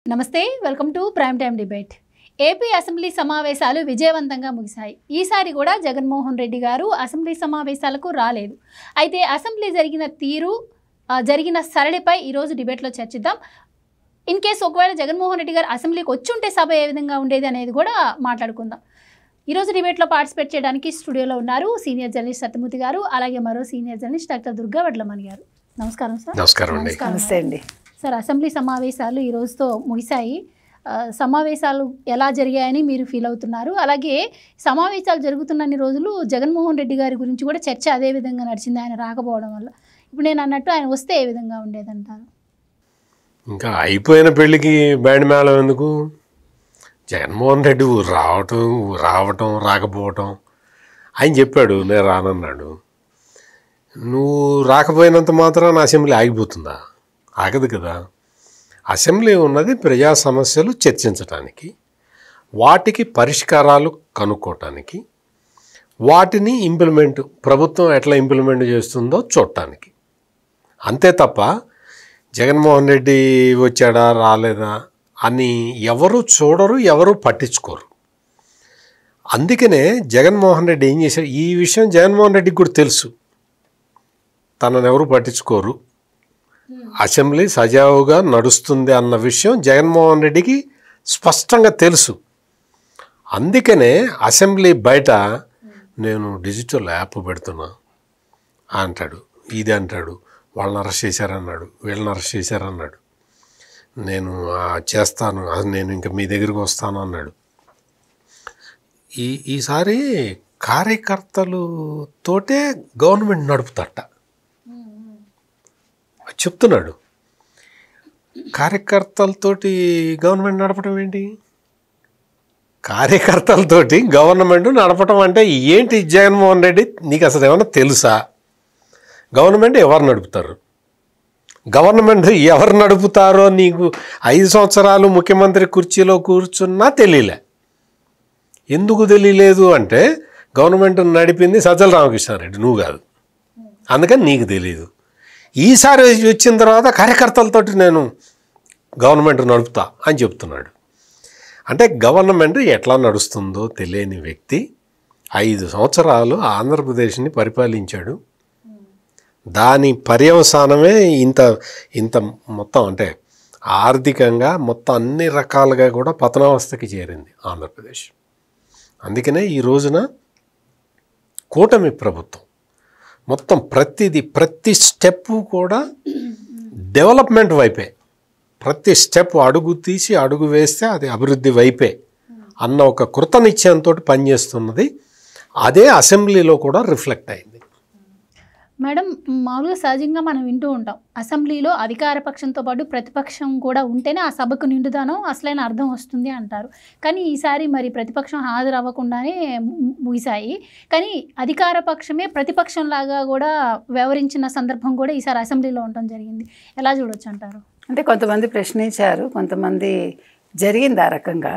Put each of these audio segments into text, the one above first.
నమస్తే welcome to prime time debate. AP assembly సమావేశాలు విజయవంతంగా ముగిశాయి. ఈసారి కూడా జగన్మోహన్ రెడ్డి గారు అసెంబ్లీ సమావేశాలకు రాలేదు. అయితే అసెంబ్లీ జరిగిన తీరు, జరిగిన సరళిపై ఈరోజు డిబేట్లో చర్చిద్దాం. ఇన్ కేసు ఒకవేళ జగన్మోహన్ రెడ్డి గారు అసెంబ్లీకి వచ్చి ఉంటే సభ ఏ విధంగా ఉండేది అనేది కూడా మాట్లాడుకుందాం. ఈరోజు డిబేట్లో పార్టిసిపేట్ చేయడానికి స్టూడియోలో ఉన్నారు సీనియర్ జర్నలిస్ట్ సత్యమూర్తి గారు, అలాగే మరో senior journalist doctor Durga Vadlamani గారు. నమస్కారం సార్. నమస్తే అండి సార్. అసెంబ్లీ సమావేశాలు ఈ రోజుతో ముగిశాయి. సమావేశాలు ఎలా జరిగాయని మీరు ఫీల్ అవుతున్నారు? అలాగే సమావేశాలు జరుగుతున్నన్ని రోజులు జగన్మోహన్ రెడ్డి గారి గురించి కూడా చర్చ అదే విధంగా నడిచింది, ఆయన రాకపోవడం వల్ల. ఇప్పుడు నేను అన్నట్టు ఆయన వస్తే ఏ విధంగా ఉండేదంటారు? ఇంకా అయిపోయిన పెళ్ళికి బ్యాండ్ మేళం ఎందుకు? జగన్మోహన్ రెడ్డి రావటం రాకపోవటం ఆయన చెప్పాడు, నేను రానన్నాడు. నువ్వు రాకపోయినంత మాత్రాన అసెంబ్లీ ఆగిపోతుందా? ఆగదు కదా. అసెంబ్లీ ఉన్నది ప్రజా సమస్యలు చర్చించటానికి, వాటికి పరిష్కారాలు కనుక్కోవటానికి, వాటిని ప్రభుత్వం ఎట్లా ఇంప్లిమెంట్ చేస్తుందో చూడటానికి. అంతే తప్ప జగన్మోహన్ రెడ్డి వచ్చాడా రాలేదా అని ఎవరు చూడరు, ఎవరు పట్టించుకోరు. అందుకనే జగన్మోహన్ రెడ్డి ఏం చేశారు, ఈ విషయం జగన్మోహన్ రెడ్డికి కూడా తెలుసు. తనను ఎవరు పట్టించుకోరు, అసెంబ్లీ సజావుగా నడుస్తుంది అన్న విషయం జగన్మోహన్ రెడ్డికి స్పష్టంగా తెలుసు. అందుకనే అసెంబ్లీ బయట నేను డిజిటల్ యాప్ పెడుతున్నా అంటాడు, ఇది అంటాడు, వాళ్ళని అరెస్ట్ చేశారన్నాడు, వీళ్ళని అరెస్ట్ చేశారన్నాడు, నేను చేస్తాను, నేను ఇంకా మీ దగ్గరికి వస్తాను అన్నాడు. ఈసారి కార్యకర్తలతోటే గవర్నమెంట్ నడుపుతట చెప్తున్నాడు. కార్యకర్తలతోటి గవర్నమెంట్ నడపడం ఏంటి? కార్యకర్తలతోటి గవర్నమెంట్ నడపడం అంటే ఏంటి? జగన్మోహన్ రెడ్డి నీకు అసలు ఏమన్నా తెలుసా? గవర్నమెంట్ ఎవరు నడుపుతారు? గవర్నమెంట్ ఎవరు నడుపుతారో నీకు 5 సంవత్సరాలు ముఖ్యమంత్రి కుర్చీలో కూర్చున్నా తెలియలే. ఎందుకు తెలియలేదు అంటే గవర్నమెంట్ నడిపింది సజ్జల రామకృష్ణారెడ్డి, నువ్వు కాదు, అందుకని నీకు తెలియదు. ఈసారి వచ్చిన తర్వాత కార్యకర్తలతోటి నేను గవర్నమెంట్ నడుపుతా అని చెప్తున్నాడు. అంటే గవర్నమెంట్ ఎట్లా నడుస్తుందో తెలియని వ్యక్తి 5 సంవత్సరాలు ఆంధ్రప్రదేశ్ని పరిపాలించాడు. దాని పర్యవసానమే ఇంత మొత్తం, అంటే ఆర్థికంగా మొత్తం అన్ని రకాలుగా కూడా పతనావస్థకి చేరింది ఆంధ్రప్రదేశ్. అందుకనే ఈ రోజున కూటమి ప్రభుత్వం మొత్తం ప్రతి స్టెప్పు కూడా డెవలప్మెంట్ వైపే, ప్రతి స్టెప్ అడుగు తీసి అడుగు వేస్తే అది అభివృద్ధి వైపే అన్న ఒక కృతనిశ్చయంతో పనిచేస్తున్నది. అదే అసెంబ్లీలో కూడా రిఫ్లెక్ట్ అయింది. మేడం, మామూలుగా సహజంగా మనం వింటూ ఉంటాం, అసెంబ్లీలో అధికార పక్షంతో పాటు ప్రతిపక్షం కూడా ఉంటేనే ఆ సభకు నిండుదనం అసలైన అర్థం వస్తుంది అంటారు. కానీ ఈసారి మరి ప్రతిపక్షం హాజరవ్వకుండానే ముగిశాయి. కానీ అధికార పక్షమే ప్రతిపక్షంలాగా కూడా వ్యవహరించిన సందర్భం కూడా ఈసారి అసెంబ్లీలో ఉండటం జరిగింది. ఎలా చూడొచ్చు అంటారు? అంటే కొంతమంది ప్రశ్నించారు, కొంతమంది జరిగింది ఆ రకంగా.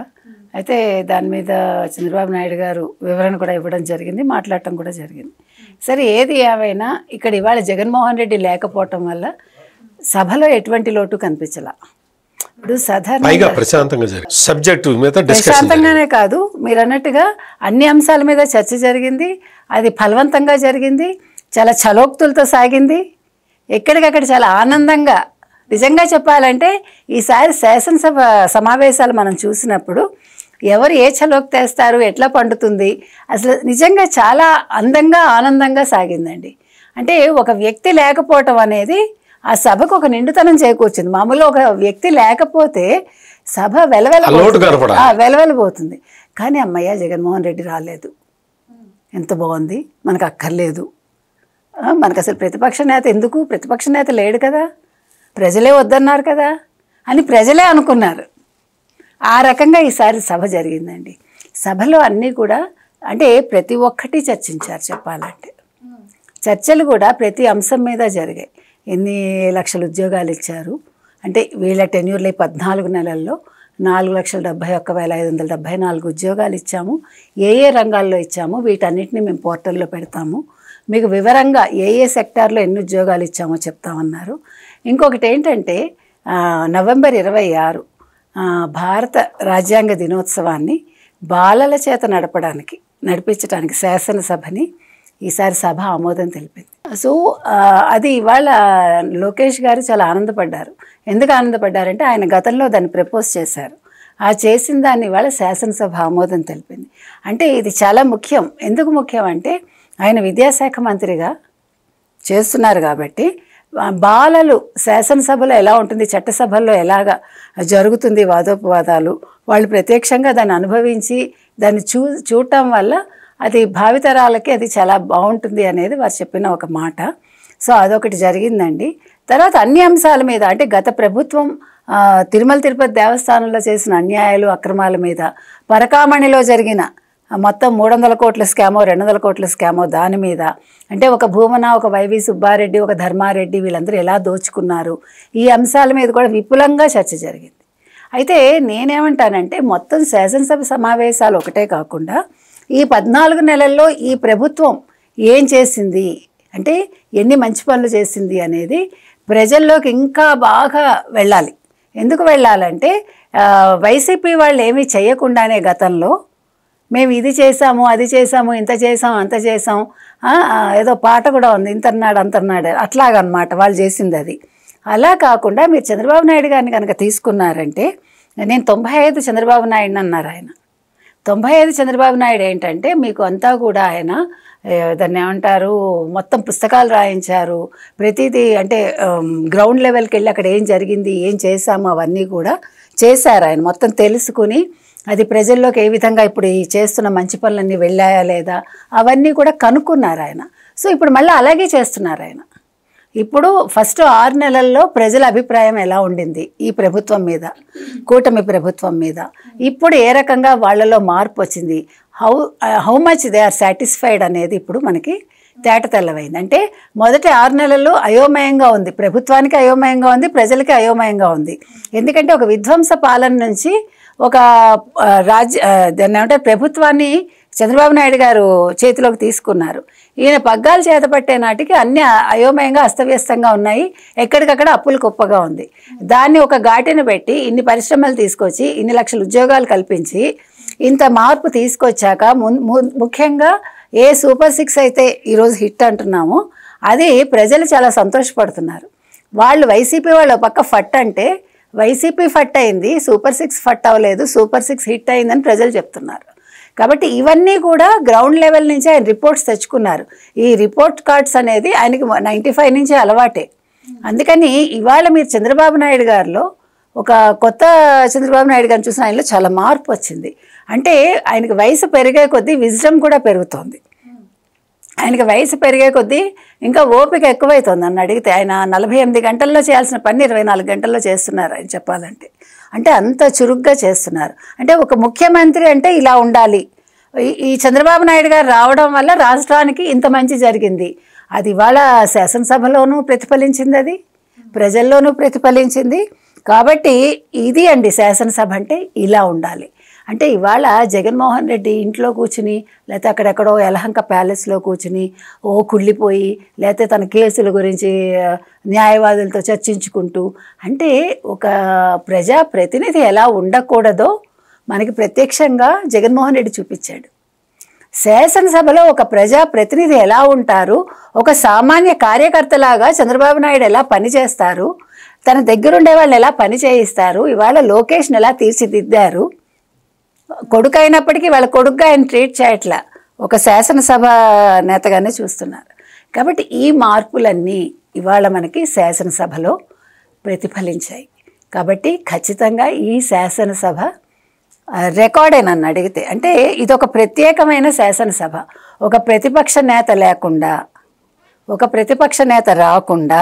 అయితే దాని మీద చంద్రబాబు నాయుడు గారు వివరణ కూడా ఇవ్వడం జరిగింది, మాట్లాడటం కూడా జరిగింది. సరే, ఏది ఏమైనా ఇక్కడ ఇవాళ జగన్మోహన్ రెడ్డి లేకపోవటం వల్ల సభలో ఎటువంటి లోటు కనిపించలా. ఇప్పుడు ప్రశాంతంగానే కాదు, మీరు అన్నట్టుగా అన్ని అంశాల మీద చర్చ జరిగింది. అది ఫలవంతంగా జరిగింది, చాలా చలోక్తులతో సాగింది. ఎక్కడికక్కడ చాలా ఆనందంగా. నిజంగా చెప్పాలంటే ఈసారి శాసనసభ సమావేశాలు మనం చూసినప్పుడు ఎవరు ఏ చలోక్ తెస్తారు, ఎట్లా పండుతుంది, అసలు నిజంగా చాలా అందంగా ఆనందంగా సాగిందండి. అంటే ఒక వ్యక్తి లేకపోవటం అనేది ఆ సభకు ఒక నిండుతనం చేకూర్చింది. మామూలుగా ఒక వ్యక్తి లేకపోతే సభ వెలవెలబోతుంది. కానీ అమ్మయ్య జగన్మోహన్ రెడ్డి రాలేదు, ఎంత బాగుంది, మనకు అక్కర్లేదు, మనకు అసలు ప్రతిపక్ష నేత ఎందుకు, ప్రతిపక్ష నేత లేడు కదా, ప్రజలే వద్దన్నారు కదా అని ప్రజలే అనుకున్నారు. ఆ రకంగా ఈసారి సభ జరిగిందండి. సభలో అన్నీ కూడా అంటే ప్రతి ఒక్కటి చర్చించారు. చెప్పాలంటే చర్చలు కూడా ప్రతి అంశం మీద జరిగాయి. ఎన్ని లక్షల ఉద్యోగాలు ఇచ్చారు అంటే వీళ్ళ టెన్యూర్లో 14 నెలల్లో 4,71,574 ఉద్యోగాలు ఇచ్చాము. ఏ రంగాల్లో ఇచ్చాము వీటన్నిటిని మేము పోర్టల్లో పెడతాము, మీకు వివరంగా ఏ సెక్టార్లో ఎన్ని ఉద్యోగాలు ఇచ్చామో చెప్తామన్నారు. ఇంకొకటి ఏంటంటే నవంబర్ 26 భారత రాజ్యాంగ దినోత్సవాన్ని బాలల చేత నడిపించడానికి శాసనసభని ఈసారి సభ ఆమోదం తెలిపింది. సో అది ఇవాళ లోకేష్ గారు చాలా ఆనందపడ్డారు. ఎందుకు ఆనందపడ్డారంటే ఆయన గతంలో దాన్ని ప్రపోజ్ చేశారు. ఆ చేసిన దాన్ని ఇవాళ శాసనసభ ఆమోదం తెలిపింది. అంటే ఇది చాలా ముఖ్యం. ఎందుకు ముఖ్యం అంటే ఆయన విద్యాశాఖ మంత్రిగా చేస్తున్నారు కాబట్టి బాలలు శాసనసభలో ఎలా ఉంటుంది, చట్టసభల్లో ఎలాగా జరుగుతుంది వాదోపవాదాలు, వాళ్ళు ప్రత్యక్షంగా దాన్ని అనుభవించి దాన్ని చూడటం వల్ల అది భావితరాలకి అది చాలా బాగుంటుంది అనేది వారు చెప్పిన ఒక మాట. సో అదొకటి జరిగిందండి. తర్వాత అన్ని అంశాల మీద అంటే గత ప్రభుత్వం తిరుమల తిరుపతి దేవస్థానంలో చేసిన అన్యాయాలు అక్రమాల మీద, పరకామణిలో జరిగిన మొత్తం 300 కోట్ల స్కామో 200 కోట్ల స్కామో దాని మీద, అంటే ఒక భూమన, ఒక వైవి సుబ్బారెడ్డి, ఒక ధర్మారెడ్డి వీళ్ళందరూ ఎలా దోచుకున్నారు, ఈ అంశాల మీద కూడా విపులంగా చర్చ జరిగింది. అయితే నేనేమంటానంటే మొత్తం శాసనసభ సమావేశాలు ఒకటే కాకుండా ఈ 14 నెలల్లో ఈ ప్రభుత్వం ఏం చేసింది అంటే ఎన్ని మంచి పనులు చేసింది అనేది ప్రజల్లోకి ఇంకా బాగా వెళ్ళాలి. ఎందుకు వెళ్ళాలంటే వైసీపీ వాళ్ళు ఏమీ చేయకుండానే గతంలో మేము ఇది చేసాము, అది చేసాము, ఇంత చేసాం, అంత చేసాం, ఏదో పాట కూడా ఉంది, ఇంతన్నాడు అంతన్నాడు, అట్లాగనమాట వాళ్ళు చేసింది. అది అలా కాకుండా మీరు చంద్రబాబు నాయుడు గారిని కనుక తీసుకున్నారంటే, నేను 95 చంద్రబాబు నాయుడు అన్నారు ఆయన. 95 చంద్రబాబు నాయుడు ఏంటంటే మీకు అంతా కూడా ఆయన దాన్ని ఏమంటారు మొత్తం పుస్తకాలు రాయించారు, ప్రతిదీ అంటే గ్రౌండ్ లెవెల్కి వెళ్ళి అక్కడ ఏం జరిగింది, ఏం చేశాము అవన్నీ కూడా చేశారు ఆయన. మొత్తం తెలుసుకుని అది ప్రజల్లోకి ఏ విధంగా ఇప్పుడు ఈ చేస్తున్న మంచి పనులన్నీ వెళ్ళాయా లేదా అవన్నీ కూడా కనుక్కున్నారు ఆయన. సో ఇప్పుడు మళ్ళీ అలాగే చేస్తున్నారు ఆయన. ఇప్పుడు ఫస్ట్ 6 నెలల్లో ప్రజల అభిప్రాయం ఎలా ఉండింది ఈ ప్రభుత్వం మీద, కూటమి ప్రభుత్వం మీద, ఇప్పుడు ఏ రకంగా వాళ్ళలో మార్పు వచ్చింది, how much they are satisfied అనేది ఇప్పుడు మనకి తేటతెల్లమైంది. అంటే మొదటి 6 నెలల్లో అయోమయంగా ఉంది, ప్రభుత్వానికి అయోమయంగా ఉంది, ప్రజలకి అయోమయంగా ఉంది. ఎందుకంటే ఒక విధ్వంస పాలన నుంచి ఒక దాన్ని ఏమంటే ప్రభుత్వాన్ని చంద్రబాబు నాయుడు గారు చేతిలోకి తీసుకున్నారు. ఈయన పగ్గాలు చేతపట్టే నాటికి అన్ని అయోమయంగా అస్తవ్యస్తంగా ఉన్నాయి, ఎక్కడికక్కడ అప్పులు కుప్పగా ఉంది. దాన్ని ఒక ఘాటిని పెట్టి ఇన్ని పరిశ్రమలు తీసుకొచ్చి ఇన్ని లక్షల ఉద్యోగాలు కల్పించి ఇంత మార్పు తీసుకొచ్చాక ముఖ్యంగా ఏ సూపర్ 6 అయితే ఈరోజు హిట్ అంటున్నామో అది ప్రజలు చాలా సంతోషపడుతున్నారు. వాళ్ళు వైసీపీ వాళ్ళు పక్క ఫట్ అంటే వైసీపీ ఫట్ అయింది, సూపర్ 6 ఫట్ అవ్వలేదు, సూపర్ 6 హిట్ అయిందని ప్రజలు చెప్తున్నారు. కాబట్టి ఇవన్నీ కూడా గ్రౌండ్ లెవెల్ నుంచి ఆయన రిపోర్ట్స్ తెచ్చుకున్నారు. ఈ రిపోర్ట్ కార్డ్స్ అనేది ఆయనకి 95 నుంచి అలవాటే. అందుకని ఇవాళ మీరు చంద్రబాబు నాయుడు గారిలో ఒక కొత్త చంద్రబాబు నాయుడు గారిని చూసిన ఆయనలో చాలా మార్పు వచ్చింది. అంటే ఆయనకి వయసు పెరిగే కొద్దీ విజ్డమ్ కూడా పెరుగుతోంది. ఆయనకి వయసు పెరిగే కొద్దీ ఇంకా ఓపిక ఎక్కువైతుంది. నన్ను అడిగితే ఆయన 48 గంటల్లో చేయాల్సిన పని 24 గంటల్లో చేస్తున్నారు ఆయన చెప్పాలంటే. అంటే అంత చురుగ్గా చేస్తున్నారు. అంటే ఒక ముఖ్యమంత్రి అంటే ఇలా ఉండాలి. ఈ చంద్రబాబు నాయుడు గారు రావడం వల్ల రాష్ట్రానికి ఇంత మంచి జరిగింది. అది ఇవాళ శాసనసభలోనూ ప్రతిఫలించింది, అది ప్రజల్లోనూ ప్రతిఫలించింది. కాబట్టి ఇది అండి శాసనసభ అంటే ఇలా ఉండాలి. అంటే ఇవాళ జగన్మోహన్ రెడ్డి ఇంట్లో కూర్చుని లేకపోతే అక్కడెక్కడో యలహంక ప్యాలెస్లో కూర్చుని కుళ్ళిపోయి లేకపోతే తన కేసుల గురించి న్యాయవాదులతో చర్చించుకుంటూ, అంటే ఒక ప్రజాప్రతినిధి ఎలా ఉండకూడదో మనకి ప్రత్యక్షంగా జగన్మోహన్ రెడ్డి చూపించాడు. శాసనసభలో ఒక ప్రజాప్రతినిధి ఎలా ఉంటారు, ఒక సామాన్య కార్యకర్తలాగా చంద్రబాబు నాయుడు ఎలా పనిచేస్తారు, తన దగ్గరుండే వాళ్ళని ఎలా పని చేయిస్తారు, ఇవాళ లోకేష్ని ఎలా తీర్చిదిద్దారు, కొడుకు అయినప్పటికీ వాళ్ళ కొడుకుగా ఆయన ట్రీట్ చేయట్లా, ఒక శాసనసభ నేతగానే చూస్తున్నారు. కాబట్టి ఈ మార్పులన్నీ ఇవాళ మనకి శాసనసభలో ప్రతిఫలించాయి. కాబట్టి ఖచ్చితంగా ఈ శాసనసభ రికార్డే నన్ను అడిగితే. అంటే ఇదొక ప్రత్యేకమైన శాసనసభ. ఒక ప్రతిపక్ష నేత లేకుండా, ఒక ప్రతిపక్ష నేత రాకుండా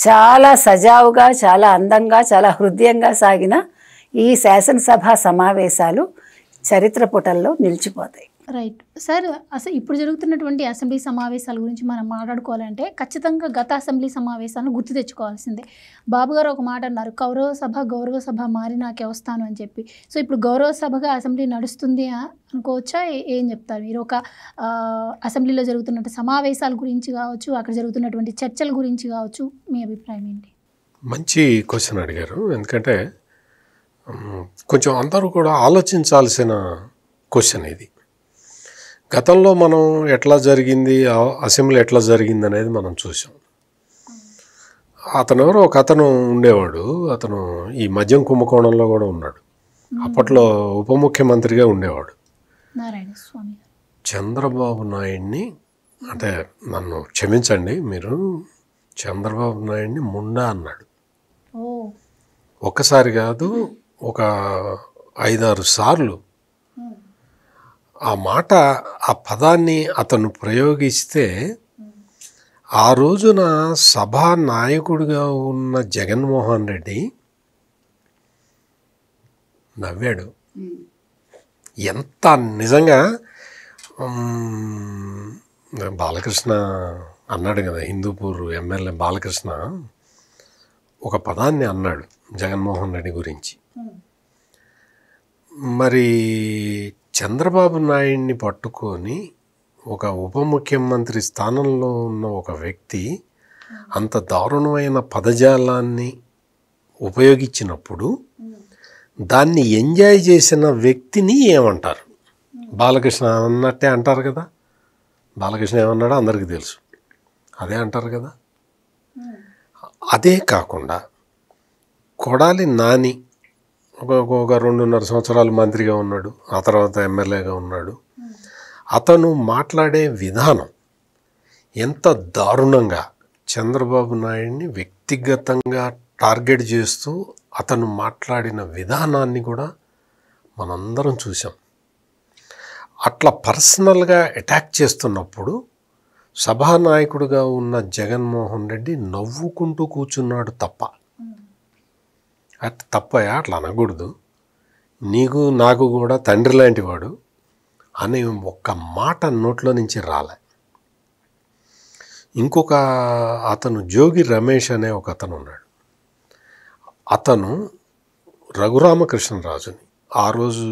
చాలా సజావుగా, చాలా అందంగా, చాలా హృదయంగా సాగిన ఈ శాసనసభ సమావేశాలు చరిత్ర పుటల్లో నిలిచిపోతాయి. రైట్ సార్, అసలు ఇప్పుడు జరుగుతున్నటువంటి అసెంబ్లీ సమావేశాల గురించి మనం మాట్లాడుకోవాలంటే ఖచ్చితంగా గత అసెంబ్లీ సమావేశాలను గుర్తు తెచ్చుకోవాల్సిందే. బాబు గారు ఒక మాట అన్నారు, గౌరవ సభ మారి నాకే వస్తాను అని చెప్పి. సో ఇప్పుడు గౌరవ సభగా అసెంబ్లీ నడుస్తుంది అనుకోవచ్చా? ఏం చెప్తారు మీరు? ఒక అసెంబ్లీలో జరుగుతున్న సమావేశాల గురించి కావచ్చు, అక్కడ జరుగుతున్నటువంటి చర్చల గురించి కావచ్చు, మీ అభిప్రాయం ఏంటి? మంచి క్వశ్చన్ అడిగారు. ఎందుకంటే కొంచెం అందరూ కూడా ఆలోచించాల్సిన క్వశ్చన్ ఇది. గతంలో మనం ఎట్లా జరిగింది, అసెంబ్లీ ఎట్లా జరిగింది అనేది మనం చూసాం. అతను ఎవరో ఒక అతను ఉండేవాడు, అతను ఈ మద్యం కుంభకోణంలో కూడా ఉన్నాడు. అప్పట్లో ఉప ముఖ్యమంత్రిగా ఉండేవాడు. నారాయణ స్వామి. చంద్రబాబు నాయుడిని, అంటే నన్ను క్షమించండి, మీరు చంద్రబాబు నాయుడిని ముండా అన్నాడు. ఒక్కసారి కాదు, ఒక 5-6 సార్లు ఆ మాట, ఆ పదాన్ని అతను ప్రయోగిస్తే ఆ రోజున సభా నాయకుడిగా ఉన్న జగన్మోహన్ రెడ్డి నవ్వాడు. ఎంత నిజంగా బాలకృష్ణ అన్నాడు కదా, హిందూపూర్ ఎమ్మెల్యే బాలకృష్ణ ఒక పదాన్ని అన్నాడు జగన్మోహన్ రెడ్డి గురించి. మరి చంద్రబాబు నాయుడిని పట్టుకొని ఒక ఉప ముఖ్యమంత్రి స్థానంలో ఉన్న ఒక వ్యక్తి అంత దారుణమైన పదజాలాన్ని ఉపయోగించినప్పుడు దాన్ని ఎంజాయ్ చేసిన వ్యక్తిని ఏమంటారు? బాలకృష్ణ అన్నట్టే అంటారు కదా. బాలకృష్ణ ఏమన్నాడో అందరికీ తెలుసు, అదే అంటారు కదా. అదే కాకుండా కొడాలి నాని ఒక 2.5 సంవత్సరాలు మంత్రిగా ఉన్నాడు, ఆ తర్వాత ఎమ్మెల్యేగా ఉన్నాడు. అతను మాట్లాడే విధానం ఎంత దారుణంగా చంద్రబాబు నాయుడిని వ్యక్తిగతంగా టార్గెట్ చేస్తూ అతను మాట్లాడిన విధానాన్ని కూడా మనందరం చూసాం. అట్లా పర్సనల్గా అటాక్ చేస్తున్నప్పుడు సభానాయకుడిగా ఉన్న జగన్మోహన్ రెడ్డి నవ్వుకుంటూ కూర్చున్నాడు తప్ప. అట్లా తప్పయా, అట్లా అనకూడదు, నీకు నాకు కూడా తండ్రి లాంటి వాడు అని ఒక్క మాట నోట్లో నుంచి రాలే. ఇంకొక అతను జోగి రమేష్ అనే ఒక అతను ఉన్నాడు. అతను రఘురామకృష్ణరాజుని, ఆ రోజు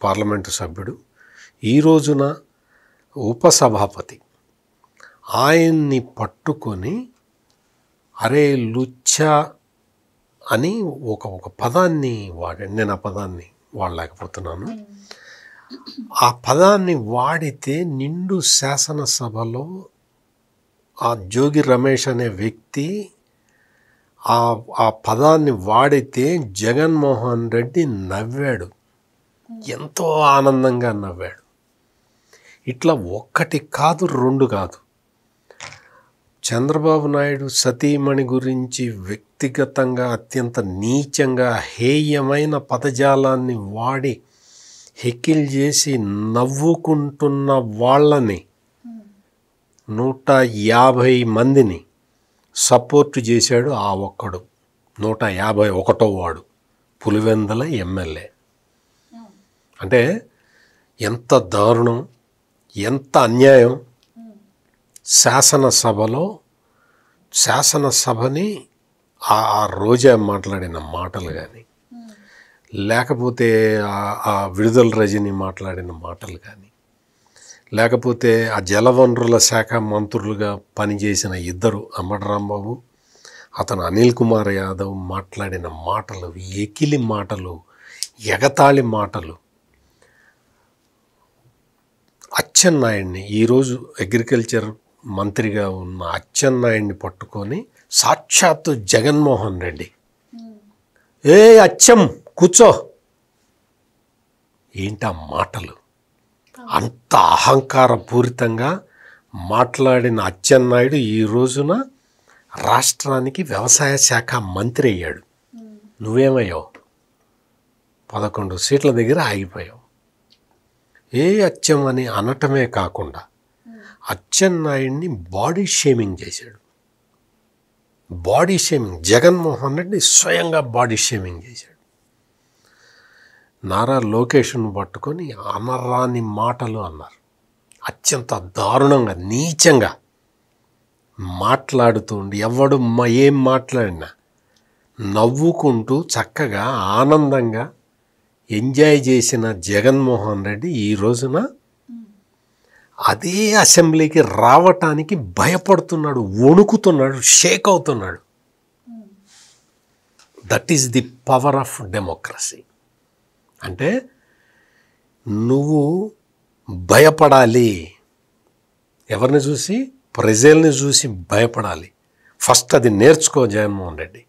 పార్లమెంటు సభ్యుడు, ఈ రోజున ఉపసభాపతి, ఆయన్ని పట్టుకొని అరే లుచ్చా అని ఒక పదాన్ని వాడాడు. నేను ఆ పదాన్ని వాడలేకపోతున్నాను. ఆ పదాన్ని వాడితే నిండు శాసనసభలో ఆ జోగి రమేష్ అనే వ్యక్తి ఆ పదాన్ని వాడితే జగన్మోహన్ రెడ్డి నవ్వాడు, ఎంతో ఆనందంగా నవ్వాడు. ఇట్లా 1 కాదు 2 కాదు, చంద్రబాబు నాయుడు సతీమణి గురించి వ్యక్తిగతంగా అత్యంత నీచంగా హేయమైన పదజాలాన్ని వాడి హెకిల్ చేసి నవ్వుకుంటున్న వాళ్ళని 150 మందిని సపోర్టు చేశాడు ఆ ఒక్కడు, 151వ వాడు, పులివెందుల ఎమ్మెల్యే. అంటే ఎంత దారుణం, ఎంత అన్యాయం. శాసనసభని ఆ రోజా మాట్లాడిన మాటలు కానీ, లేకపోతే ఆ విడుదల రజని మాట్లాడిన మాటలు కానీ, లేకపోతే ఆ జలవనరుల శాఖ మంత్రులుగా పనిచేసిన 2 అంబటి రాంబాబు, అతను అనిల్ కుమార్ యాదవ్ మాట్లాడిన మాటలు, ఎకిలి మాటలు, ఎగతాళి మాటలు. అచ్చెన్నాయుడిని, ఈరోజు అగ్రికల్చర్ మంత్రిగా ఉన్న అచ్చెన్నాయుడిని పట్టుకొని సాక్షాత్తు జగన్మోహన్ రెడ్డి, ఏ అచ్చం కూర్చో, ఏంటా మాటలు, అంత అహంకారపూరితంగా మాట్లాడిన అచ్చెన్నాయుడు ఈ రోజున రాష్ట్రానికి వ్యవసాయ శాఖ మంత్రి అయ్యాడు. నువ్వేమయ్యావు? 11 సీట్ల దగ్గర ఆగిపోయావు. ఏ అచ్చం అని అనటమే కాకుండా అచ్చెన్నాయుడిని బాడీ షేమింగ్ చేశాడు. బాడీ షేమింగ్, జగన్మోహన్ రెడ్డి స్వయంగా బాడీ షేమింగ్ చేశాడు. నారా లోకేష్ను పట్టుకొని అనరాని మాటలు అన్నారు. అత్యంత దారుణంగా, నీచంగా మాట్లాడుతుండి ఎవడు ఏం మాట్లాడినా నవ్వుకుంటూ చక్కగా ఆనందంగా ఎంజాయ్ చేసిన జగన్మోహన్ రెడ్డి ఈ రోజున అదే అసెంబ్లీకి రావటానికి భయపడుతున్నాడు, వణుకుతున్నాడు, షేక్ అవుతున్నాడు. That is the power of democracy. అంటే నువ్వు భయపడాలి. ఎవరిని చూసి? ప్రజల్ని చూసి భయపడాలి. ఫస్ట్ అది నేర్చుకో జగన్మోహన్ రెడ్డి.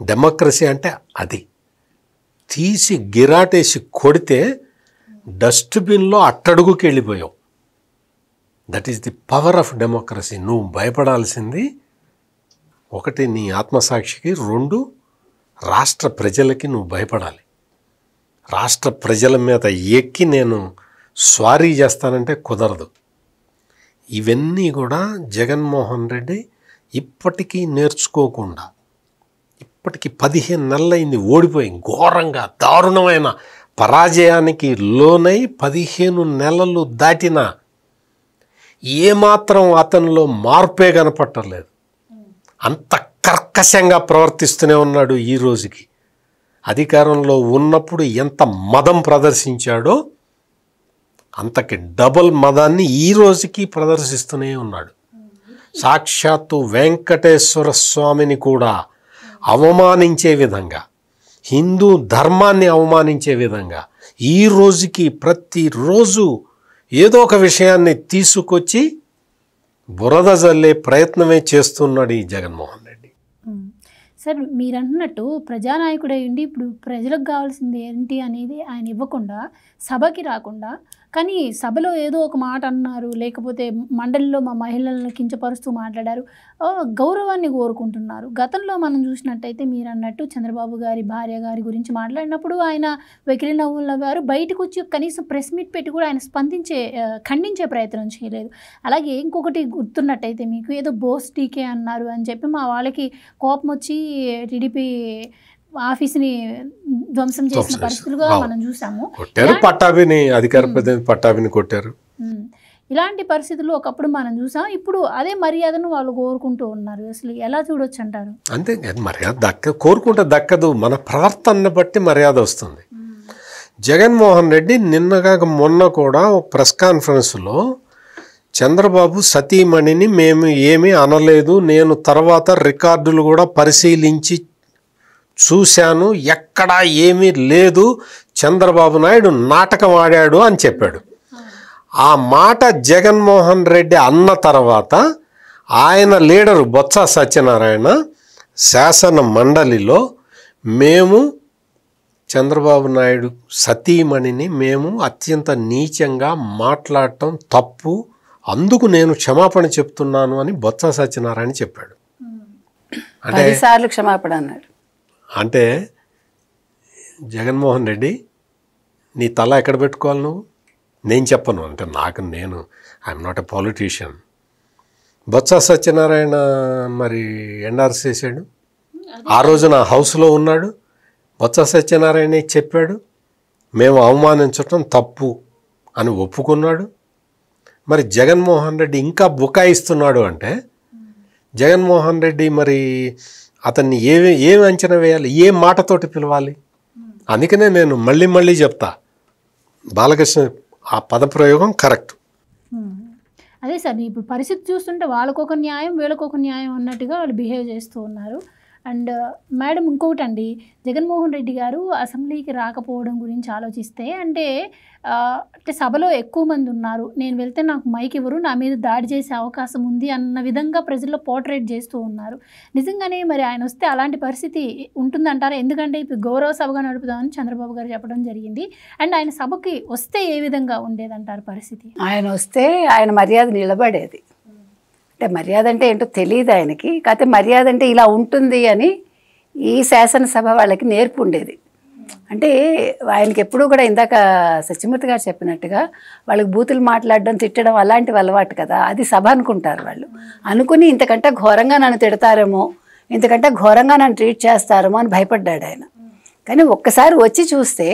డెమోక్రసీ అంటే అది. తీసి గిరాటేసి కొడితే డస్ట్బిన్లో అట్టడుగుకి వెళ్ళిపోయావు. That is the power of democracy. నువ్వు భయపడాల్సింది ఒకటి నీ ఆత్మసాక్షికి, రెండు రాష్ట్ర ప్రజలకి నువ్వు భయపడాలి. రాష్ట్ర ప్రజల మీద ఎక్కి నేను స్వారీ చేస్తానంటే కుదరదు. ఇవన్నీ కూడా జగన్మోహన్ రెడ్డి ఇప్పటికీ నేర్చుకోకుండా, ఇప్పటికి 15 నెలలైంది ఓడిపోయి, ఘోరంగా దారుణమైన పరాజయానికి లోనై 15 నెలలు దాటినా ఏమాత్రం అతనిలో మార్పే కనపట్టలేదు. అంత కర్కశంగా ప్రవర్తిస్తూనే ఉన్నాడు. ఈ రోజుకి అధికారంలో ఉన్నప్పుడు ఎంత మదం ప్రదర్శించాడో అంతకి డబల్ మదాన్ని ఈ రోజుకి ప్రదర్శిస్తూనే ఉన్నాడు. సాక్షాత్తు వెంకటేశ్వర స్వామిని కూడా అవమానించే విధంగా, హిందూ ధర్మాన్ని అవమానించే విధంగా ఈ రోజుకి ప్రతిరోజు ఏదో ఒక విషయాన్ని తీసుకొచ్చి బురద జల్లే ప్రయత్నమే చేస్తున్నాడు ఈ జగన్మోహన్ రెడ్డి. సార్, మీరు అంటున్నట్టు ప్రజానాయకుడు అయ్యండి, ఇప్పుడు ప్రజలకు కావాల్సింది ఏంటి అనేది ఆయన ఇవ్వకుండా, సభకి రాకుండా, కానీ సభలో ఏదో ఒక మాట అన్నారు, లేకపోతే మండలిలో మా మహిళలను కించపరుస్తూ మాట్లాడారు, గౌరవాన్ని కోరుకుంటున్నారు. గతంలో మనం చూసినట్టయితే మీరు అన్నట్టు చంద్రబాబు గారి భార్య గారి గురించి మాట్లాడినప్పుడు ఆయన వెకిలి నవ్వులు నవ్వారు. బయటకు వచ్చి కనీసం ప్రెస్ మీట్ పెట్టి కూడా ఆయన ఖండించే ప్రయత్నం చేయలేదు. అలాగే ఇంకొకటి గుర్తున్నట్టయితే మీకు ఏదో బోస్ టీకే అన్నారు అని చెప్పి మా వాళ్ళకి కోపం వచ్చి టీడీపీ ఆఫీస్ని ధ్వంసం చేసిన పరిస్థితులుగా మనం చూసాము. పట్టాభిని, అధికార ప్రతినిధి పట్టాభిని కొట్టారు. ఇలాంటి పరిస్థితులు ఒకప్పుడు మనం చూసాం. ఇప్పుడు అదే మర్యాదను వాళ్ళు కోరుకుంటూ ఉన్నారు. అసలు ఎలా చూడొచ్చు అంటారు? అంతే, మర్యాద కోరుకుంటే దక్కదు, మన ప్రవర్తనను బట్టి మర్యాద వస్తుంది. జగన్మోహన్ రెడ్డి నిన్నగా మొన్న కూడా ఒక ప్రెస్ కాన్ఫరెన్స్లో చంద్రబాబు సతీమణిని మేము ఏమీ అనలేదు, నేను తర్వాత రికార్డులు కూడా పరిశీలించి చూశాను, ఎక్కడా ఏమీ లేదు, చంద్రబాబు నాయుడు నాటకం ఆడాడు అని చెప్పాడు. ఆ మాట జగన్మోహన్ రెడ్డి అన్న తర్వాత ఆయన లీడరు బొత్స సత్యనారాయణ శాసన మండలిలో మేము చంద్రబాబు నాయుడు సతీమణిని మేము అత్యంత నీచంగా మాట్లాడటం తప్పు, అందుకు నేను క్షమాపణ చెప్తున్నాను అని బొత్స సత్యనారాయణ చెప్పాడు. అంటే 10 సార్లు క్షమాపణ అన్నాడు. అంటే జగన్మోహన్ రెడ్డి నీ తల ఎక్కడ పెట్టుకోవాలి నువ్వు? నేను చెప్పను అంటే నేను I'm not a politician. Botsa Satyanarayana మరి ఎన్ఆర్సీ చేశాడు, ఆ రోజు నా హౌస్లో ఉన్నాడు. బొత్స సత్యనారాయణ చెప్పాడు మేము అవమానించటం తప్పు అని ఒప్పుకున్నాడు. మరి జగన్మోహన్ రెడ్డి ఇంకా బుకాయిస్తున్నాడు అంటే జగన్మోహన్ రెడ్డి మరి అతన్ని ఏమి అంచనా వేయాలి, ఏ మాటతోటి పిలవాలి? అందుకనే నేను మళ్ళీ చెప్తా, బాలకృష్ణ ఆ పదప్రయోగం కరెక్ట్. అదే సార్, ఇప్పుడు పరిస్థితి చూస్తుంటే వాళ్ళకొక న్యాయం వీళ్ళకొక న్యాయం అన్నట్టుగా వాళ్ళు బిహేవ్ చేస్తూ ఉన్నారు. అండ్ మేడం, ఇంకొకటి అండి, జగన్మోహన్ రెడ్డి గారు అసెంబ్లీకి రాకపోవడం గురించి ఆలోచిస్తే అంటే సభలో ఎక్కువ మంది ఉన్నారు, నేను వెళ్తే నాకు మైక్ ఇవ్వరు, నా మీద దాడి చేసే అవకాశం ఉంది అన్న విధంగా ప్రజల్లో పోర్ట్రేట్ చేస్తూ ఉన్నారు. నిజంగానే మరి ఆయన వస్తే అలాంటి పరిస్థితి ఉంటుందంటారా? ఎందుకంటే ఇప్పుడు గౌరవ సభగా నడుపుదామని చంద్రబాబు గారు చెప్పడం జరిగింది. అండ్ ఆయన సభకి వస్తే ఏ విధంగా ఉండేదంటారు పరిస్థితి? ఆయన వస్తే ఆయన మర్యాద నిలబడేది. అంటే మర్యాద అంటే ఏంటో తెలియదు ఆయనకి, కాకపోతే మర్యాద అంటే ఇలా ఉంటుంది అని ఈ శాసనసభ వాళ్ళకి నేర్పు ఉండేది. అంటే ఆయనకి ఎప్పుడూ కూడా ఇందాక సత్యమూర్తి గారు చెప్పినట్టుగా వాళ్ళకి బూతులు మాట్లాడడం, తిట్టడం అలాంటివి అలవాటు కదా, అది సభ అనుకుంటారు వాళ్ళు. అనుకుని ఇంతకంటే ఘోరంగా నన్ను తిడతారేమో, ఇంతకంటే ఘోరంగా నన్ను ట్రీట్ చేస్తారేమో అని భయపడ్డాడు ఆయన. కానీ ఒక్కసారి వచ్చి చూస్తే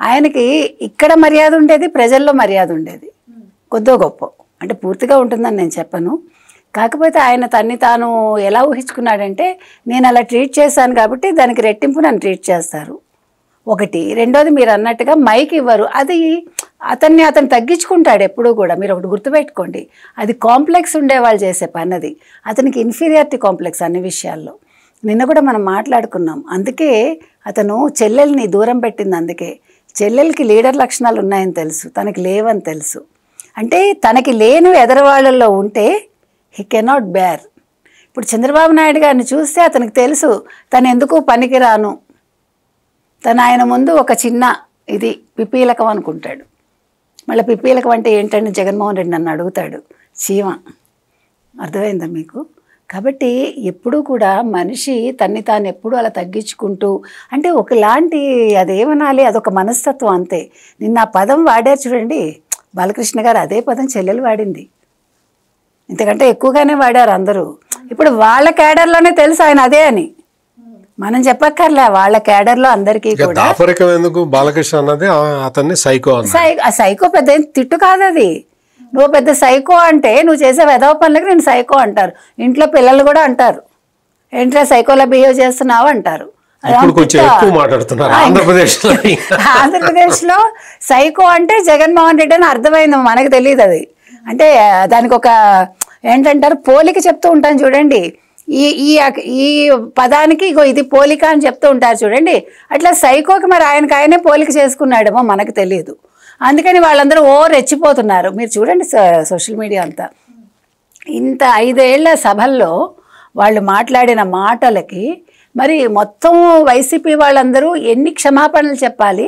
ఆయనకి ఇక్కడ మర్యాద ఉండేది, ప్రజల్లో మర్యాద ఉండేది, కొద్దో గొప్ప. అంటే పూర్తిగా ఉంటుందని నేను చెప్పను. కాకపోతే ఆయన తన్ని తాను ఎలా ఊహించుకున్నాడంటే నేను అలా ట్రీట్ చేశాను కాబట్టి దానికి రెట్టింపు నన్ను ట్రీట్ చేస్తారు ఒకటి. రెండోది మీరు అన్నట్టుగా మైక్ ఇవ్వరు, అది అతను తగ్గించుకుంటాడు ఎప్పుడూ కూడా. మీరు ఒకటి గుర్తుపెట్టుకోండి, అది కాంప్లెక్స్ ఉండేవాళ్ళు చేసే పని, అది అతనికి ఇన్ఫీరియారిటీ కాంప్లెక్స్ అన్ని విషయాల్లో. నిన్న కూడా మనం మాట్లాడుకున్నాం, అందుకే అతను చెల్లెల్ని దూరం పెట్టింది. అందుకే చెల్లెలకి లీడర్ లక్షణాలు ఉన్నాయని తెలుసు, తనకి లేవని తెలుసు. అంటే తనకి లేని ఎదరవాళ్ళల్లో ఉంటే హీ కెనాట్ బేర్. ఇప్పుడు చంద్రబాబు నాయుడు గారిని చూస్తే అతనికి తెలుసు తను ఎందుకు పనికిరాను, తను ఆయన ముందు ఒక చిన్న ఇది పిపీలకం అనుకుంటాడు. మళ్ళీ పిపీలకం అంటే ఏంటంటే జగన్మోహన్ రెడ్డి నన్ను అడుగుతాడు, చీమ. అర్థమైందా మీకు? కాబట్టి ఎప్పుడూ కూడా మనిషి తన్ని తాను ఎప్పుడూ అలా తగ్గించుకుంటూ, అంటే ఒకలాంటి అదేమనాలి, అదొక మనస్తత్వం అంతే. నిన్న ఆ పదం వాడారు చూడండి బాలకృష్ణ గారు, అదే పదం చెల్లెలు వాడింది. ఇంతకంటే ఎక్కువగానే వాడారు అందరూ. ఇప్పుడు వాళ్ళ క్యాడర్లోనే తెలుసు ఆయన అదే అని, మనం చెప్పక్కర్లే. వాళ్ళ క్యాడర్లో అందరికీ కూడా దాపరికం ఎందుకు బాలకృష్ణ అన్నది అతన్ని సైకో సైకో పెద్ద తిట్టు కాదు అది. నువ్వు పెద్ద సైకో అంటే నువ్వు చేసే వెధవ పనులకి నేను సైకో అంటారు. ఇంట్లో పిల్లలు కూడా అంటారు, ఏంట్రా సైకోలా బిహేవ్ చేస్తున్నావు అంటారు. ఆంధ్రప్రదేశ్లో సైకో అంటే జగన్మోహన్ రెడ్డి అని అర్థమైంది, మనకు తెలియదు అది. అంటే దానికి ఒక ఏంటంటారు పోలిక చెప్తూ ఉంటాను చూడండి, ఈ ఈ ఈ పదానికి ఇగో ఇది పోలిక అని చెప్తూ ఉంటారు చూడండి. అట్లా సైకోకి మరి ఆయనకు పోలిక చేసుకున్నాడేమో మనకు తెలియదు. అందుకని వాళ్ళందరూ రెచ్చిపోతున్నారు. మీరు చూడండి సోషల్ మీడియా అంతా. ఇంత 5 ఏళ్ల సభల్లో వాళ్ళు మాట్లాడిన మాటలకి మరి మొత్తం వైసీపీ వాళ్ళందరూ ఎన్ని క్షమాపణలు చెప్పాలి,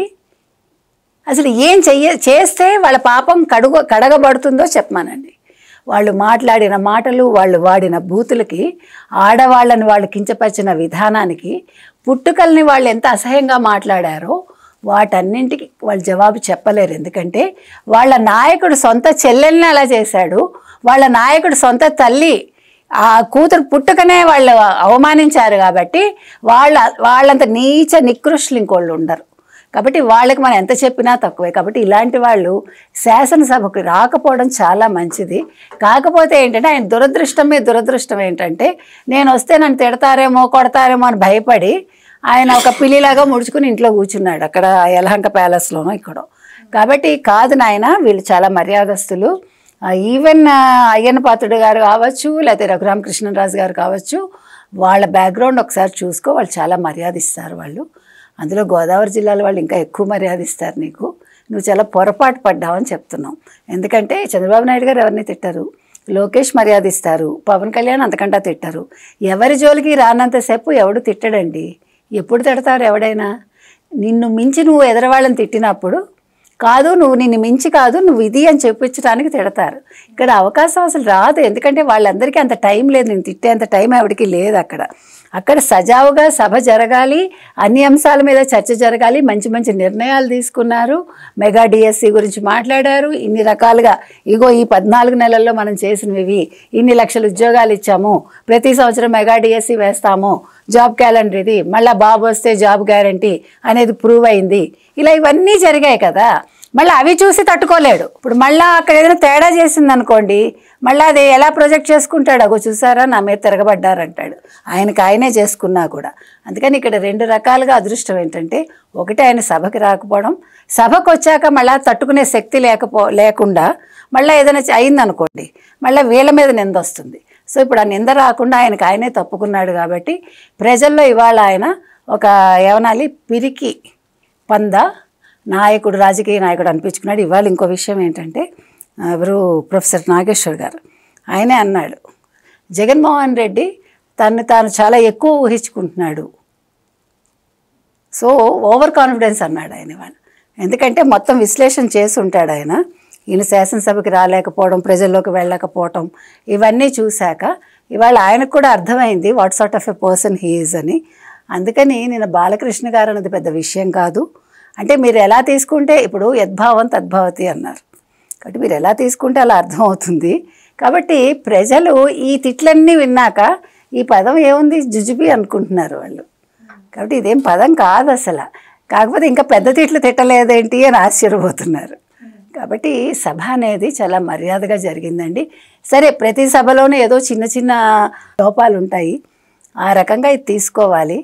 అసలు ఏం చేస్తే వాళ్ళ పాపం కడగబడుతుందో చెప్పమానండి. వాళ్ళు మాట్లాడిన మాటలు, వాళ్ళు వాడిన బూతులకి, ఆడవాళ్ళని వాళ్ళు కించపరిచిన విధానానికి, పుట్టుకల్ని వాళ్ళు ఎంత అసహ్యంగా మాట్లాడారో వాటన్నింటికి వాళ్ళు జవాబు చెప్పలేరు. ఎందుకంటే వాళ్ళ నాయకుడు సొంత చెల్లెల్ని అలా చేశాడు, వాళ్ళ నాయకుడు సొంత తల్లి ఆ కూతురు పుట్టుకనే వాళ్ళు అవమానించారు. కాబట్టి వాళ్ళంత నీచ నికృష్టులు ఇంకోళ్ళు ఉండరు. కాబట్టి వాళ్ళకి మనం ఎంత చెప్పినా తక్కువే. కాబట్టి ఇలాంటి వాళ్ళు శాసనసభకు రాకపోవడం చాలా మంచిది. కాకపోతే ఏంటంటే ఆయన దురదృష్టం ఏంటంటే నేను వస్తే నన్ను తిడతారేమో కొడతారేమో అని భయపడి ఆయన ఒక పిల్లిలాగా ముడుచుకుని ఇంట్లో కూర్చున్నాడు, అక్కడ యలహంక ప్యాలెస్లోనో ఇక్కడో. కాబట్టి కాదు నాయన, వీళ్ళు చాలా మర్యాదస్తులు. ఈవెన్ అయ్యన్న పాత్రుడు గారు కావచ్చు, లేకపోతే రఘురామకృష్ణరాజు గారు కావచ్చు, వాళ్ళ బ్యాక్గ్రౌండ్ ఒకసారి చూసుకో, వాళ్ళు చాలా మర్యాద ఇస్తారు. వాళ్ళు అందులో గోదావరి జిల్లాలో వాళ్ళు ఇంకా ఎక్కువ మర్యాద ఇస్తారు నీకు. నువ్వు చాలా పొరపాటు పడ్డావని చెప్తున్నావు. ఎందుకంటే చంద్రబాబు నాయుడు గారు ఎవరిని తిట్టరు, లోకేష్ మర్యాద ఇస్తారు, పవన్ కళ్యాణ్ అంతకంటా తిట్టరు. ఎవరి జోలికి రానంతసేపు ఎవడు తిట్టడండి. ఎప్పుడు తిడతారు ఎవడైనా? నిన్ను మించి నువ్వు ఎదరవాళ్ళని తిట్టినప్పుడు కాదు, నువ్వు నిన్ను మించి కాదు, నువ్వు ఇది అని చెప్పించడానికి తిడతారు. ఇక్కడ అవకాశం అసలు రాదు. ఎందుకంటే వాళ్ళందరికీ అంత టైం లేదు, నేను తిట్టేంత టైం ఎవరికి లేదు. అక్కడ సజావుగా సభ జరగాలి, అన్ని అంశాల మీద చర్చ జరగాలి. మంచి నిర్ణయాలు తీసుకున్నారు. మెగా డిఎస్సి గురించి మాట్లాడారు. ఇన్ని రకాలుగా ఇగో ఈ 14 నెలల్లో మనం చేసినవి, ఇన్ని లక్షల ఉద్యోగాలు ఇచ్చాము, ప్రతి సంవత్సరం మెగా డిఎస్సి వేస్తాము, జాబ్ క్యాలెండర్ ఇది, మళ్ళీ బాబు వస్తే జాబ్ గ్యారంటీ అనేది ప్రూవ్ అయింది. ఇలా ఇవన్నీ జరిగాయి కదా. మళ్ళీ అవి చూసి తట్టుకోలేడు. ఇప్పుడు మళ్ళీ అక్కడ ఏదైనా తేడా చేసింది అనుకోండి, మళ్ళీ అది ఎలా ప్రొజెక్ట్ చేసుకుంటాడు, అగో చూసారా నా మీద తిరగబడ్డారంటాడు. ఆయనే చేసుకున్నా కూడా. అందుకని ఇక్కడ 2 రకాలుగా అదృష్టం ఏంటంటే, ఒకటి ఆయన సభకి రాకపోవడం, సభకు వచ్చాక మళ్ళీ తట్టుకునే శక్తి లేకుండా మళ్ళీ ఏదైనా అయిందనుకోండి, మళ్ళీ వీళ్ళ మీద నింద వస్తుంది. సో ఇప్పుడు ఆ నింద రాకుండా ఆయనే తప్పుకున్నాడు. కాబట్టి ప్రజల్లో ఇవాళ ఆయన ఒక ఏమనాలి పిరికి పంద నాయకుడు, రాజకీయ నాయకుడు అనిపించుకున్నాడు. ఇవాళ ఇంకో విషయం ఏంటంటే, ఎవరు ప్రొఫెసర్ నాగేశ్వర్ గారు ఆయనే అన్నాడు, జగన్మోహన్ రెడ్డి తాను చాలా ఎక్కువ ఊహించుకుంటున్నాడు, సో ఓవర్ కాన్ఫిడెన్స్ అన్నాడు ఆయన ఇవాళ. ఎందుకంటే మొత్తం విశ్లేషణ చేసి ఉంటాడు ఆయన. ఈయన శాసనసభకి రాలేకపోవడం, ప్రజల్లోకి వెళ్ళకపోవటం, ఇవన్నీ చూశాక ఇవాళ ఆయనకు కూడా అర్థమైంది what sort of a person he is అని. అందుకని నేను బాలకృష్ణ గారు అన్నది పెద్ద విషయం కాదు. అంటే మీరు ఎలా తీసుకుంటే, ఇప్పుడు యద్భావం తద్భవతి అన్నారు, కాబట్టి మీరు ఎలా తీసుకుంటే అలా అర్థమవుతుంది. కాబట్టి ప్రజలు ఈ తిట్లన్నీ విన్నాక ఈ పదం ఏముంది జుజుబి అనుకుంటున్నారు వాళ్ళు. కాబట్టి ఇదేం పదం కాదు అసలు. కాకపోతే ఇంకా పెద్ద తిట్లు తిట్టలేదేంటి అని ఆశ్చర్యపోతున్నారు. కాబట్టి సభ అనేది చాలా మర్యాదగా జరిగిందండి. సరే, ప్రతి సభలోనూ ఏదో చిన్న లోపాలు ఉంటాయి, ఆ రకంగా ఇది తీసుకోవాలి.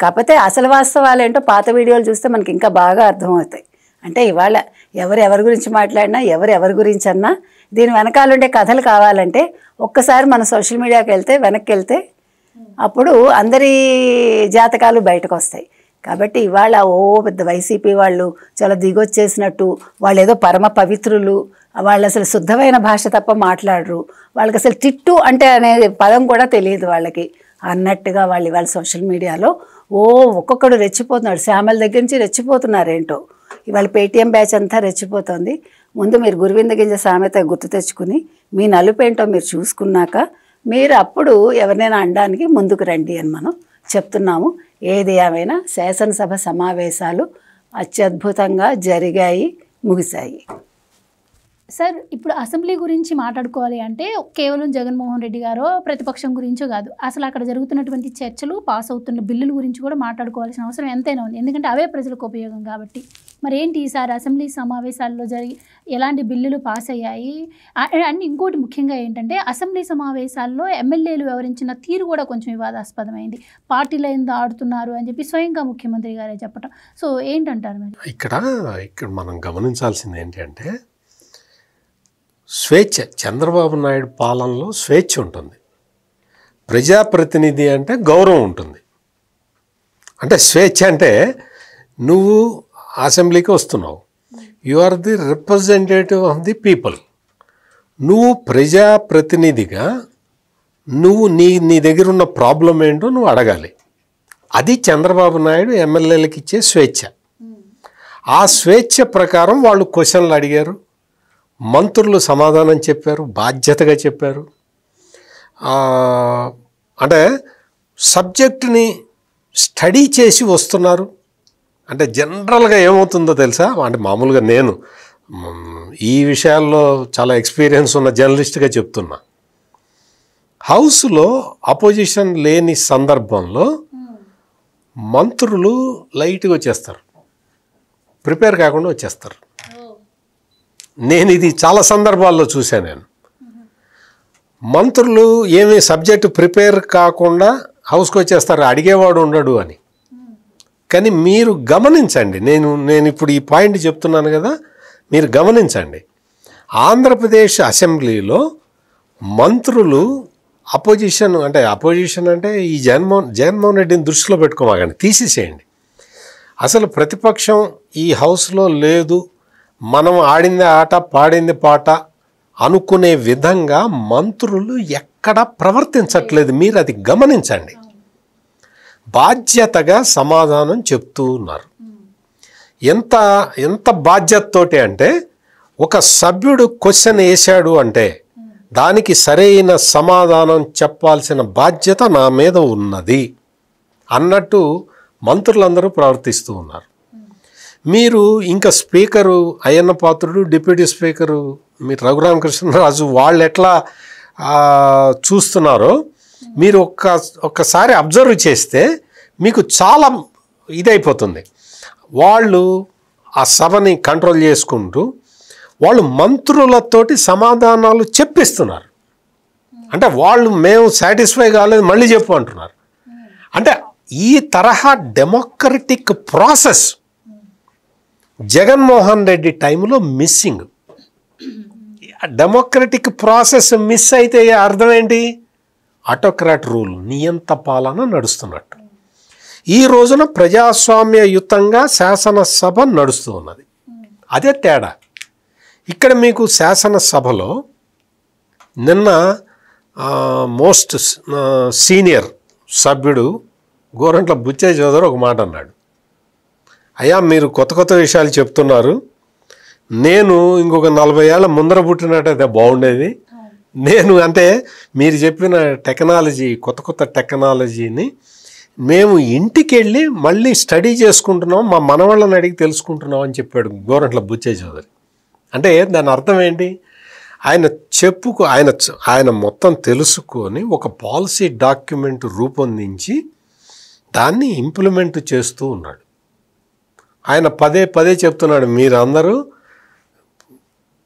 కాకపోతే అసలు వాస్తవాలు ఏంటో పాత వీడియోలు చూస్తే మనకి ఇంకా బాగా అర్థమవుతాయి. అంటే ఇవాళ ఎవరి గురించి మాట్లాడినా, ఎవరి గురించి అన్నా, దీని వెనకాల ఉండే కథలు కావాలంటే ఒక్కసారి మన సోషల్ మీడియాకి వెనక్కి వెళ్తే అప్పుడు అందరి జాతకాలు బయటకు వస్తాయి. కాబట్టి ఇవాళ పెద్ద వైసీపీ వాళ్ళు చాలా దిగొచ్చేసినట్టు, వాళ్ళు ఏదో పరమ పవిత్రులు, వాళ్ళు అసలు శుద్ధమైన భాష తప్ప మాట్లాడరు, వాళ్ళకి అసలు తిట్టు అంటే అనే పదం కూడా తెలియదు వాళ్ళకి అన్నట్టుగా వాళ్ళు ఇవాళ సోషల్ మీడియాలో ఒక్కొక్కడు రెచ్చిపోతున్నాడు. శ్యామల దగ్గర నుంచి రెచ్చిపోతున్నారు ఏంటో. ఇవాళ పేటీఎం బ్యాచ్ అంతా రెచ్చిపోతుంది. ముందు మీరు గురువింద గింజ సామెత గుర్తు తెచ్చుకుని మీ నలుపేంటో మీరు చూసుకున్నాక మీరు అప్పుడు ఎవరినైనా అనడానికి ముందుకు రండి అని మనం చెప్తున్నాము. ఏది ఏమైనా శాసనసభ సమావేశాలు అత్యద్భుతంగా జరిగాయి, ముగిశాయి. సార్, ఇప్పుడు అసెంబ్లీ గురించి మాట్లాడుకోవాలి అంటే కేవలం జగన్మోహన్ రెడ్డి గారో ప్రతిపక్షం గురించో కాదు, అసలు అక్కడ జరుగుతున్నటువంటి చర్చలు, పాస్ అవుతున్న బిల్లుల గురించి కూడా మాట్లాడుకోవాల్సిన అవసరం ఎంతైనా ఉంది. ఎందుకంటే అవే ప్రజలకు ఉపయోగం కాబట్టి. మరి ఏంటి ఈసారి అసెంబ్లీ సమావేశాల్లో ఎలాంటి బిల్లులు పాస్ అయ్యాయి అండ్ ఇంకోటి ముఖ్యంగా ఏంటంటే అసెంబ్లీ సమావేశాల్లో ఎమ్మెల్యేలు వివరించిన తీరు కూడా కొంచెం వివాదాస్పదమైంది. పార్టీలో ఏందో ఆడుతున్నారు అని చెప్పి స్వయంగా ముఖ్యమంత్రి గారే చెప్పటం. సో ఏంటంటారు మరి? ఇక్కడ మనం గమనించాల్సింది ఏంటి అంటే స్వేచ్ఛ. చంద్రబాబు నాయుడు పాలనలో స్వేచ్ఛ ఉంటుంది. ప్రజాప్రతినిధి అంటే గౌరవం ఉంటుంది. అంటే స్వేచ్ఛ అంటే నువ్వు అసెంబ్లీకి వస్తున్నావు, you are the representative of the people. నువ్వు ప్రజాప్రతినిధిగా నీ దగ్గర ఉన్న ప్రాబ్లం ఏంటో నువ్వు అడగాలి. అది చంద్రబాబు నాయుడు ఎమ్మెల్యేలకు ఇచ్చే స్వేచ్ఛ. ఆ స్వేచ్ఛ ప్రకారం వాళ్ళు క్వశ్చన్లు అడిగారు, మంత్రులు సమాధానం చెప్పారు, బాధ్యతగా చెప్పారు. అంటే సబ్జెక్టుని స్టడీ చేసి వస్తున్నారు. అంటే జనరల్గా ఏమవుతుందో తెలుసా, అంటే మామూలుగా నేను ఈ విషయాల్లో చాలా ఎక్స్పీరియన్స్ ఉన్న జర్నలిస్ట్గా చెప్తున్నా, హౌస్లో అపోజిషన్ లేని సందర్భంలో మంత్రులు లైట్గా వచ్చేస్తారు, ప్రిపేర్ కాకుండా వచ్చేస్తారు. నేను ఇది చాలా సందర్భాల్లో చూశాను. నేను మంత్రులు ఏమీ సబ్జెక్టు ప్రిపేర్ కాకుండా హౌస్కి వచ్చేస్తారు, అడిగేవాడు ఉండడు అని. కానీ మీరు గమనించండి, నేను ఇప్పుడు ఈ పాయింట్ చెప్తున్నాను కదా, మీరు గమనించండి. ఆంధ్రప్రదేశ్ అసెంబ్లీలో మంత్రులు అపోజిషన్ అంటే ఈ జగన్మోహన్ రెడ్డిని దృష్టిలో పెట్టుకోమాకండి, తీసేసేయండి. అసలు ప్రతిపక్షం ఈ హౌస్లో లేదు, మనం ఆడింది ఆట పాడింది పాట అనుకునే విధంగా మంత్రులు ఎక్కడ ప్రవర్తించట్లేదు. మీరు అది గమనించండి. బాధ్యతగా సమాధానం చెప్తూ ఉన్నారు. ఎంత బాధ్యతతోటి అంటే, ఒక సభ్యుడు క్వశ్చన్ వేశాడు అంటే దానికి సరైన సమాధానం చెప్పాల్సిన బాధ్యత నా మీద ఉన్నది అన్నట్టు మంత్రులందరూ ప్రవర్తిస్తూ ఉన్నారు. మీరు ఇంకా speaker Ayyanna Patrudu, deputy speaker మీరు రఘురామకృష్ణరాజు వాళ్ళు ఎట్లా చూస్తున్నారో మీరు ఒక్కసారి అబ్జర్వ్ చేస్తే మీకు చాలా ఇదైపోతుంది. వాళ్ళు ఆ సభని కంట్రోల్ చేసుకుంటూ వాళ్ళు మంత్రులతోటి సమాధానాలు చెప్పిస్తున్నారు. అంటే వాళ్ళు మేము సాటిస్ఫై కాలేదు మళ్ళీ చెప్పు అంటున్నారు. అంటే ఈ తరహా డెమోక్రటిక్ ప్రాసెస్ జగన్మోహన్ రెడ్డి టైంలో మిస్సింగ్. డెమోక్రటిక్ ప్రాసెస్ మిస్ అయితే అర్థం ఏంటి? ఆటోక్రాట్ రూల్, నియంత పాలన నడుస్తున్నట్టు. ఈ రోజున ప్రజాస్వామ్యయుతంగా శాసనసభ నడుస్తూ ఉన్నది. అదే తేడా. ఇక్కడ మీకు శాసనసభలో నిన్న మోస్ట్ సీనియర్ సభ్యుడు గోరంట్ల బుచ్చయ్య చౌదరి ఒక మాట అన్నాడు. అయ్యా మీరు కొత్త విషయాలు చెప్తున్నారు, నేను ఇంకొక 40 ఏళ్ళ ముందర పుట్టినట్టయితే బాగుండేది. అంటే మీరు చెప్పిన టెక్నాలజీ, కొత్త టెక్నాలజీని మేము ఇంటికి వెళ్ళి మళ్ళీ స్టడీ చేసుకుంటున్నాం, మా మనవాళ్ళని అడిగి తెలుసుకుంటున్నాం అని చెప్పాడు గోరంట్ల బుచ్చయ్య చౌదరి. అంటే దాని అర్థం ఏంటి? ఆయన మొత్తం తెలుసుకొని ఒక పాలసీ డాక్యుమెంట్ రూపొందించి దాన్ని ఇంప్లిమెంట్ చేస్తూ ఉన్నాడు. ఆయన పదే చెప్తున్నాడు, మీరందరూ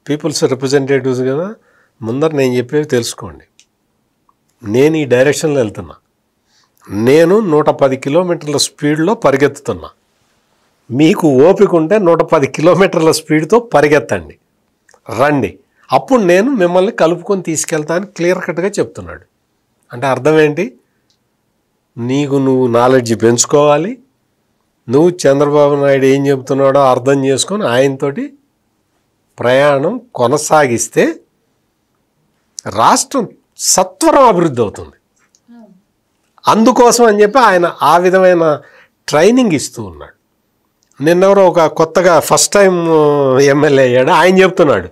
పీపుల్స్ రిప్రజెంటేటివ్స్ కదా, ముందర నేను చెప్పేవి తెలుసుకోండి. నేను ఈ డైరెక్షన్లో వెళ్తున్నా, నేను 110 కిలోమీటర్ల స్పీడ్లో పరిగెత్తుతున్నా. మీకు ఓపిక ఉంటే 110 కిలోమీటర్ల స్పీడ్తో పరిగెత్తండి, రండి, అప్పుడు నేను మిమ్మల్ని కలుపుకొని తీసుకెళ్తాను క్లియర్ కట్గా చెప్తున్నాడు. అంటే అర్థం ఏంటి? నువ్వు నాలెడ్జ్ పెంచుకోవాలి, నువ్వు చంద్రబాబు నాయుడు ఏం చెబుతున్నాడో అర్థం చేసుకొని ఆయనతోటి ప్రయాణం కొనసాగిస్తే రాష్ట్రం సత్వరం అభివృద్ధి అవుతుంది. అందుకోసం అని చెప్పి ఆయన ఆ విధమైన ట్రైనింగ్ ఇస్తూ ఉన్నాడు. నిన్నెవరో ఒక కొత్తగా ఫస్ట్ టైం ఎమ్మెల్యే అయ్యాడు, ఆయన చెప్తున్నాడు,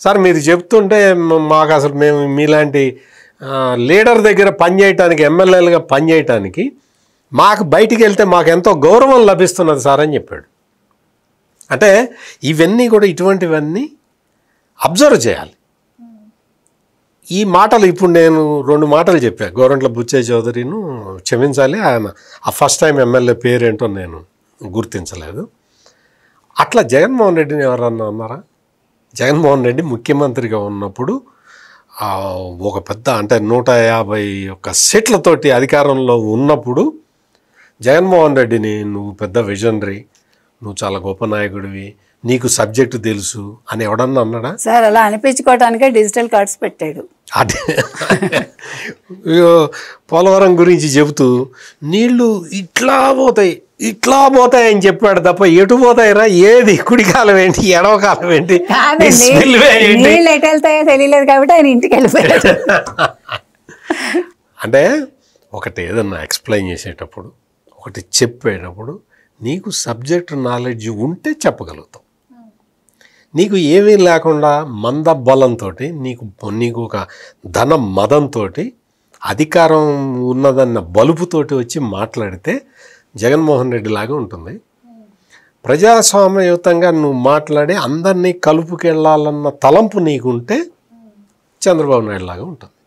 సార్ మీరు చెప్తుంటే మాకు అసలు మేము మీలాంటి లీడర్ దగ్గర పనిచేయటానికి, ఎమ్మెల్యేలుగా పనిచేయటానికి మాకు బయటికి వెళ్తే మాకు ఎంతో గౌరవం లభిస్తున్నది సార్ అని చెప్పాడు. అంటే ఇవన్నీ కూడా ఇటువంటివన్నీ అబ్జర్వ్ చేయాలి. ఈ మాటలు ఇప్పుడు నేను 2 మాటలు చెప్పాను. గోరంట్ల బుచ్చయ్య చౌదరిను క్షమించాలి, ఆయన ఆ ఫస్ట్ టైం ఎమ్మెల్యే పేరేంటో నేను గుర్తించలేదు. అట్లా జగన్మోహన్ రెడ్డిని ఎవరన్నా అన్నారా? జగన్మోహన్ రెడ్డి ముఖ్యమంత్రిగా ఉన్నప్పుడు ఒక పెద్ద అంటే 151 సీట్లతోటి అధికారంలో ఉన్నప్పుడు జగన్మోహన్ రెడ్డిని నువ్వు పెద్ద విజనరీ, నువ్వు చాలా గొప్ప నాయకుడివి, నీకు సబ్జెక్టు తెలుసు అని ఎవడన్నా అన్నాడా? సార్ అలా అనిపించుకోవడానికే డిజిటల్ కార్డ్స్ పెట్టాడు. అదే పోలవరం గురించి చెబుతూ నీళ్లు ఇట్లా పోతాయి అని చెప్పాడు తప్ప ఎటు పోతాయిరా, ఏది కుడి కాలం ఏంటి, ఎడవ కాలం ఏంటి, నీళ్ళు ఎటు వెళ్తాయో తెలియలేదు కాబట్టి ఆయన ఇంటికి వెళ్ళిపోయాడు. అంటే ఒకటి ఏదన్నా ఎక్స్ప్లెయిన్ చేసేటప్పుడు, ఒకటి చెప్పేటప్పుడు నీకు సబ్జెక్ట్ నాలెడ్జ్ ఉంటే చెప్పగలుగుతావు. నీకు ఏమీ లేకుండా మంద బలంతో, నీకు ఒక ధన మదంతో, అధికారం ఉన్నదన్న బలుపుతోటి వచ్చి మాట్లాడితే జగన్మోహన్ రెడ్డి లాగా ఉంటుంది. ప్రజాస్వామ్యయుతంగా నువ్వు మాట్లాడి అందరినీ కలుపుకెళ్ళాలన్న తలంపు నీకుంటే చంద్రబాబు నాయుడు లాగా ఉంటుంది.